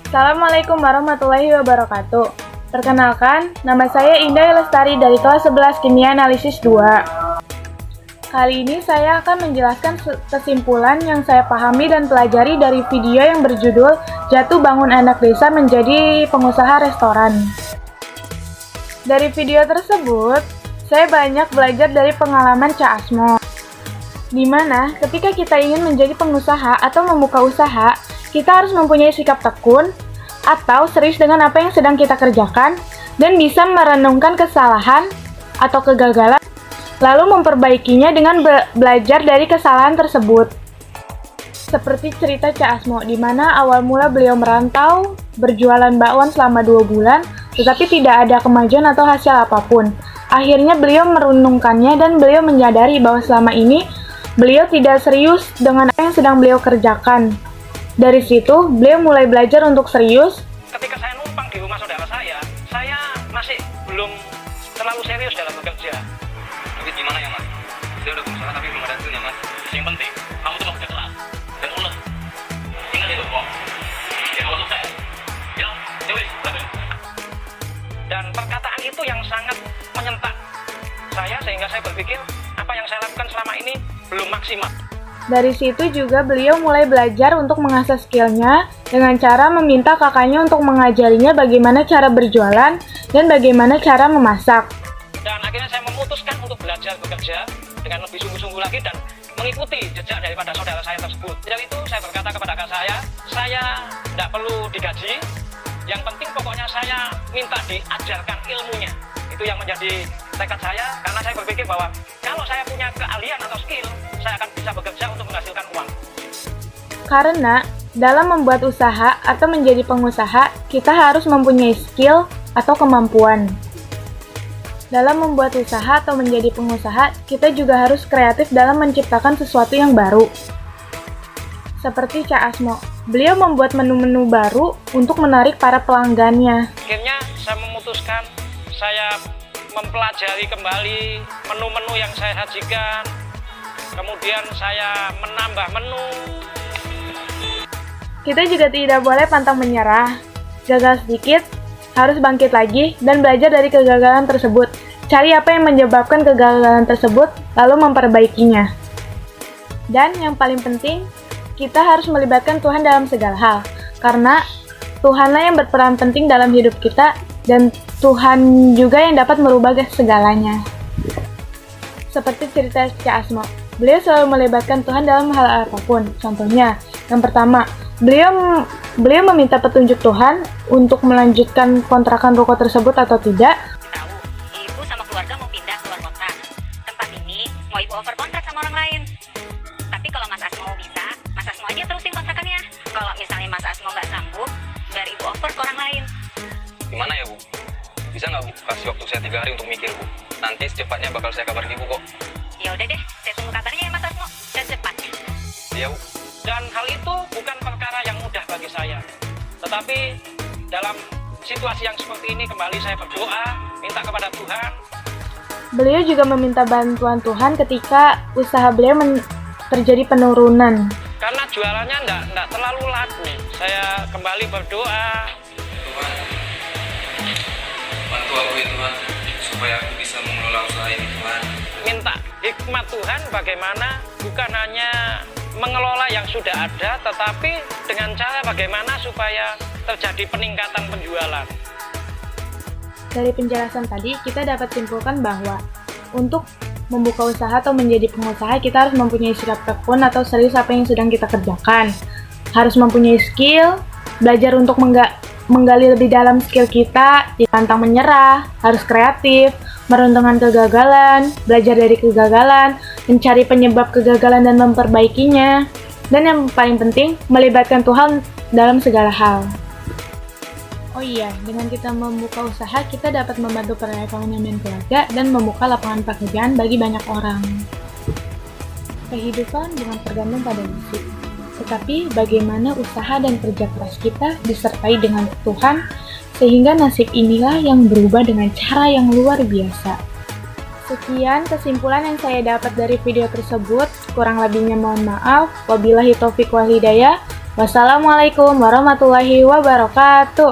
Assalamualaikum warahmatullahi wabarakatuh. Perkenalkan, nama saya Indah Lestari dari kelas 11 Kimia Analisis 2. Kali ini saya akan menjelaskan kesimpulan yang saya pahami dan pelajari dari video yang berjudul Jatuh Bangun Anak Desa Menjadi Pengusaha Restoran. Dari video tersebut, saya banyak belajar dari pengalaman Cak Asmo, di mana ketika kita ingin menjadi pengusaha atau membuka usaha, kita harus mempunyai sikap tekun atau serius dengan apa yang sedang kita kerjakan dan bisa merenungkan kesalahan atau kegagalan, lalu memperbaikinya dengan belajar dari kesalahan tersebut. Seperti cerita Cak Asmo, di mana awal mula beliau merantau, berjualan bakwan selama 2 bulan, tetapi tidak ada kemajuan atau hasil apapun. Akhirnya beliau merenungkannya dan beliau menyadari bahwa selama ini beliau tidak serius dengan apa yang sedang beliau kerjakan. Dari situ, beliau mulai belajar untuk serius. Ketika saya numpang di rumah saudara saya masih belum terlalu serius dalam bekerja. Tapi gimana ya mas? Saya udah berusaha tapi belum ada hasilnya mas. Yang penting, kamu tuh harus keras dan ulet. Ingat itu kok. Ya kalau sukses. Ya, wis. Dan perkataan itu yang sangat menyentak saya sehingga saya berpikir apa yang saya lakukan selama ini belum maksimal. Dari situ juga beliau mulai belajar untuk mengasah skillnya dengan cara meminta kakaknya untuk mengajarinya bagaimana cara berjualan dan bagaimana cara memasak. Dan akhirnya saya memutuskan untuk belajar bekerja dengan lebih sungguh-sungguh lagi dan mengikuti jejak daripada saudara saya tersebut. Dari itu saya berkata kepada kakak saya tidak perlu digaji, yang penting pokoknya saya minta diajarkan ilmunya. Itu yang menjadi tekad saya, karena saya berpikir bahwa kalau saya punya keahlian atau skill, saya akan bisa bekerja untuk menghasilkan uang. Karena dalam membuat usaha atau menjadi pengusaha, kita harus mempunyai skill atau kemampuan. Dalam membuat usaha atau menjadi pengusaha, kita juga harus kreatif dalam menciptakan sesuatu yang baru. Seperti Cak Asmo, beliau membuat menu-menu baru untuk menarik para pelanggannya. Akhirnya saya memutuskan, saya mempelajari kembali menu-menu yang saya sajikan, kemudian saya menambah menu. Kita juga tidak boleh pantang menyerah. Gagal sedikit, harus bangkit lagi dan belajar dari kegagalan tersebut. Cari apa yang menyebabkan kegagalan tersebut, lalu memperbaikinya. Dan yang paling penting, kita harus melibatkan Tuhan dalam segala hal. Karena Tuhanlah yang berperan penting dalam hidup kita dan Tuhan juga yang dapat merubah segalanya. Seperti cerita Cak Asmo, beliau selalu melibatkan Tuhan dalam hal apapun. Contohnya, yang pertama, beliau meminta petunjuk Tuhan untuk melanjutkan kontrakan ruko tersebut atau tidak. Tahu, ibu sama keluarga mau pindah keluar kota. Tempat ini mau ibu over kontrak sama orang lain. Tapi kalau Mas Asmo bisa, Mas Asmo aja terusin kontrakannya. Kalau misalnya Mas Asmo nggak sanggup, biar ibu over ke orang lain. Gimana ya bu? Bisa nggak bu kasih waktu saya 3 hari untuk mikir bu? Nanti secepatnya bakal saya kabarin ibu kok. Ya udah deh, saya tunggu kabarnya ya Mas Asmo. Secepatnya. Iya bu. Dan hal itu bukan perkara yang mudah bagi saya. Tetapi dalam situasi yang seperti ini kembali saya berdoa, minta kepada Tuhan. Beliau juga meminta bantuan Tuhan ketika usaha beliau terjadi penurunan. Karena jualannya enggak terlalu laku. Saya kembali berdoa. Tuhan, bantu aku ya Tuhan, supaya aku bisa mengelola usaha ini Tuhan. Minta hikmat Tuhan bagaimana bukan hanya mengelola yang sudah ada, tetapi dengan cara bagaimana supaya terjadi peningkatan penjualan. Dari penjelasan tadi, kita dapat simpulkan bahwa untuk membuka usaha atau menjadi pengusaha, kita harus mempunyai sikap tekun atau serius apa yang sedang kita kerjakan. Harus mempunyai skill, belajar untuk menggali lebih dalam skill kita, pantang menyerah, harus kreatif, merenungkan kegagalan, belajar dari kegagalan, mencari penyebab kegagalan dan memperbaikinya. Dan yang paling penting, melibatkan Tuhan dalam segala hal. Oh iya, dengan kita membuka usaha, kita dapat membantu perekonomian keluarga dan membuka lapangan pekerjaan bagi banyak orang. Kehidupan bukan tergantung pada nasib, tetapi bagaimana usaha dan kerja keras kita disertai dengan Tuhan, sehingga nasib inilah yang berubah dengan cara yang luar biasa. Sekian kesimpulan yang saya dapat dari video tersebut. Kurang lebihnya mohon maaf. Wabillahi taufiq wal hidayah. Wassalamualaikum warahmatullahi wabarakatuh.